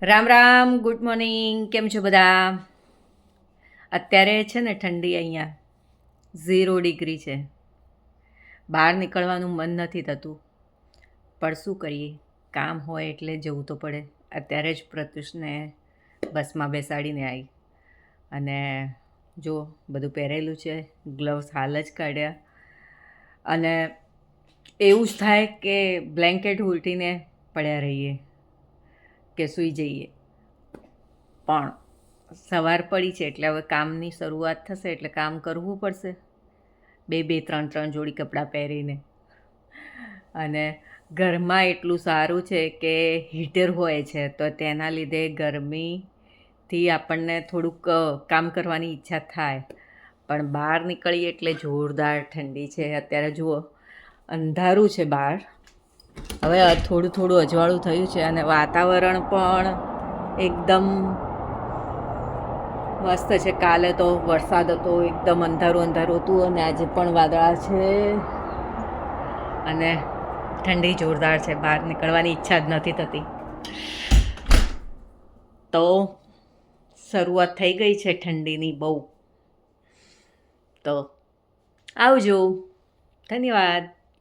Ram Ram, good morning. કેમ છો બધા? અત્યારે છે ને ઠંડી અહીંયા 0 ડિગ્રી છે. બહાર નીકળવાનું મન નથી થતું, પણ શું કરીએ, કામ હોય એટલે જવું તો પડે. અત્યારે જ પ્રત્યુષને બસમાં બેસાડીને આવી અને જો બધું પહેરેલું છે, ગ્લવ્સ હાલ જ કાઢ્યા અને એવું જ થાય કે બ્લેન્કેટ ઉલટીને પડ્યા રહીએ કે સૂઈ જઈએ. પણ સવાર પડી છે એટલે હવે કામની શરૂઆત થશે એટલે કામ કરવું પડશે. બે ત્રણ ત્રણ જોડી કપડાં પહેરીને. અને ઘરમાં એટલું સારું છે કે હીટર હોય છે તો તેના લીધે ગરમીથી આપણને થોડુંક કામ કરવાની ઈચ્છા થાય. પણ બહાર નીકળીએ એટલે જોરદાર ઠંડી છે. અત્યારે જુઓ, અંધારું છે બહાર. હવે થોડું થોડું અજવાળું થયું છે અને વાતાવરણ પણ એકદમ મસ્ત છે. કાલે તો વરસાદ હતો, એકદમ અંધારું અંધારું હતું અને આજે પણ વાદળા છે અને ઠંડી જોરદાર છે. બહાર નીકળવાની ઈચ્છા જ નથી થતી. તો શરૂઆત થઈ ગઈ છે ઠંડીની બહુ. તો આવજો. ધન્યવાદ.